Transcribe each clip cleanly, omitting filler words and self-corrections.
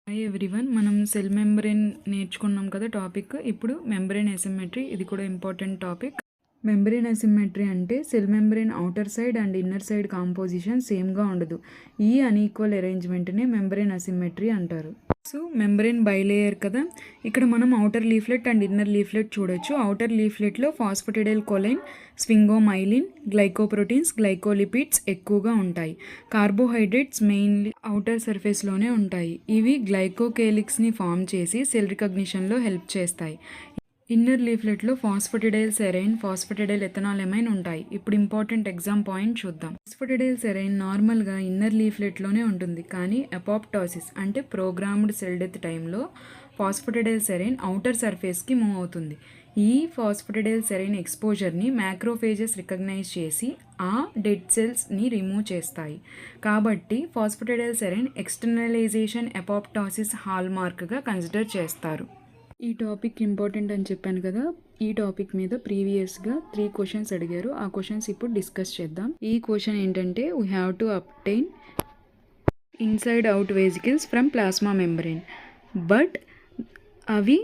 Hi everyone, మనం cell membrane నేర్చుకున్నాం కదా టాపిక్. ఇప్పుడు మెంబ్రేన్ అసిమెట్రీ, ఇది కూడా ఇంపార్టెంట్ టాపిక్. మెంబ్రేన్ అసిమెట్రీ అంటే cell membrane outer side and inner side composition సేమ్గా ఉండదు. ఈ అన్ఈక్వల్ అరేంజ్మెంట్ని మెంబ్రేన్ అసిమెట్రీ అంటారు. సో మెంబ్రేన్ బైలేయర్ కదా, ఇక్కడ మనం outer leaflet and inner leaflet చూడొచ్చు. అవుటర్ లీఫ్లెట్లో ఫాస్ఫటిడైల్ కొలైన్, స్వింగోమైలిన్, గ్లైకోప్రోటీన్స్, గ్లైకోలిపిడ్స్ ఎక్కువగా ఉంటాయి. కార్బోహైడ్రేట్స్ మెయిన్లీ అవుటర్ సర్ఫేస్లోనే ఉంటాయి. ఇవి గ్లైకోకేలిక్స్ని ఫామ్ చేసి సెల్ రికగ్నిషన్లో హెల్ప్ చేస్తాయి. ఇన్నర్ లీఫ్లెట్లో ఫాస్ఫటిడైల్ సెరైన్, ఫాస్ఫటిడైల్ ఎథనాలెమైన్ ఉంటాయి. ఇప్పుడు ఇంపార్టెంట్ ఎగ్జామ్ పాయింట్ చూద్దాం. ఫాస్ఫటిడైల్ సెరైన్ నార్మల్గా ఇన్నర్ లీఫ్లెట్లోనే ఉంటుంది, కానీ అపాప్టాసిస్ అంటే ప్రోగ్రామ్డ్ సెల్ డెత్ టైంలో ఫాస్ఫటిడైల్ సెరైన్ అవుటర్ సర్ఫేస్కి మూవ్ అవుతుంది. ఈ ఫాస్ఫటిడైల్ సెరైన్ ఎక్స్పోజర్ని మ్యాక్రోఫేజెస్ రికగ్నైజ్ చేసి ఆ డెడ్ సెల్స్ని రిమూవ్ చేస్తాయి. కాబట్టి ఫాస్ఫటిడైల్ సెరైన్ ఎక్స్టర్నలైజేషన్ అపాప్టాసిస్ హాల్మార్క్గా కన్సిడర్ చేస్తారు. ఈ టాపిక్ ఇంపార్టెంట్ అని చెప్పాను కదా, ఈ టాపిక్ మీద ప్రీవియస్గా 3 క్వశ్చన్స్ అడిగారు. ఆ క్వశ్చన్స్ ఇప్పుడు డిస్కస్ చేద్దాం. ఈ క్వశ్చన్ ఏంటంటే, we have to obtain inside out vesicles from plasma membrane, but అవి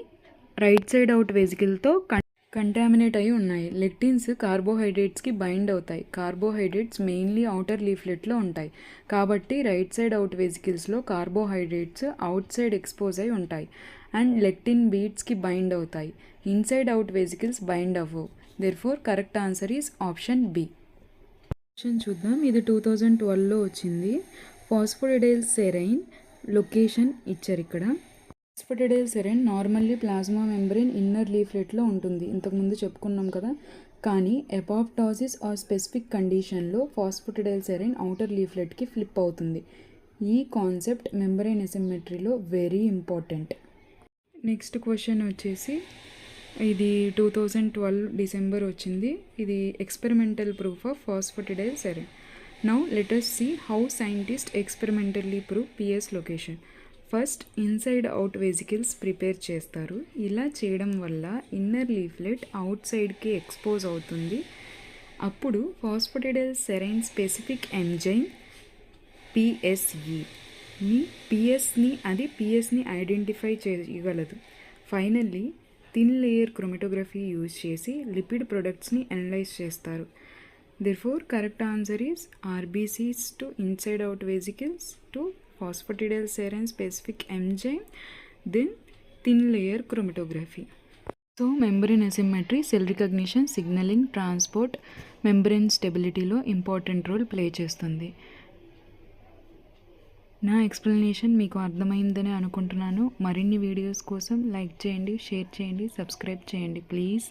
రైట్ సైడ్ అవుట్ వెసికిల్తో కంటామినేట్ అయి ఉన్నాయి. లెక్టిన్స్ కార్బోహైడ్రేట్స్కి బైండ్ అవుతాయి. కార్బోహైడ్రేట్స్ మెయిన్లీ అవుటర్ లీఫ్లెట్లో ఉంటాయి, కాబట్టి రైట్ సైడ్ అవుట్ వెసికిల్స్లో కార్బోహైడ్రేట్స్ అవుట్ సైడ్ ఎక్స్పోజ్ అయి ఉంటాయి అండ్ లెక్టిన్ బీట్స్కి బైండ్ అవుతాయి. ఇన్సైడ్ అవుట్ వెసికిల్స్ బైండ్ అవ్వవు. Therefore correct answer is option B. Question చూద్దాం. ఇది 2012లో వచ్చింది. ఫాస్ఫోటిడైల్ సెరైన్ లొకేషన్ ఇచ్చారు ఇక్కడ. ఫాస్ఫటిడైల్ serine normally plasma membrane inner లీఫ్లెట్లో ఉంటుంది, ఇంతకుముందు చెప్పుకున్నాం కదా. కానీ అపాప్టాసిస్ ఆర్ స్పెసిఫిక్ కండిషన్లో ఫాస్ఫటిడైల్ సెరైన్ అవుటర్ లీఫ్లెట్కి ఫ్లిప్ అవుతుంది. ఈ కాన్సెప్ట్ మెంబ్రేన్ అసిమెట్రీలో వెరీ ఇంపార్టెంట్. నెక్స్ట్ క్వశ్చన్ వచ్చేసి, ఇది 2012 డిసెంబర్ వచ్చింది. ఇది experimental proof of phosphatidyl serine. Now let us see how scientists experimentally prove PS location. First inside out vesicles prepare చేస్తారు. ఇలా చేయడం వల్ల ఇన్నర్ లీఫ్లెట్ అవుట్ సైడ్కి ఎక్స్పోజ్ అవుతుంది. అప్పుడు phosphatidyl serine specific enzyme పిఎస్ని identify చేయగలదు. Finally thin layer chromatography use చేసి lipid ప్రొడక్ట్స్ని అనలైజ్ చేస్తారు. Therefore correct answer is RBCs to inside out vesicles to phosphatidyl serine specific enzyme, then thin layer chromatography. So membrane asymmetry cell recognition, signalling, transport, membrane స్టెబిలిటీలో important role play చేస్తుంది. నా explanation మీకు అర్థమైందని అనుకుంటున్నాను. మరిన్ని videos కోసం like చేయండి, share చేయండి, సబ్స్క్రైబ్ చేయండి ప్లీజ్.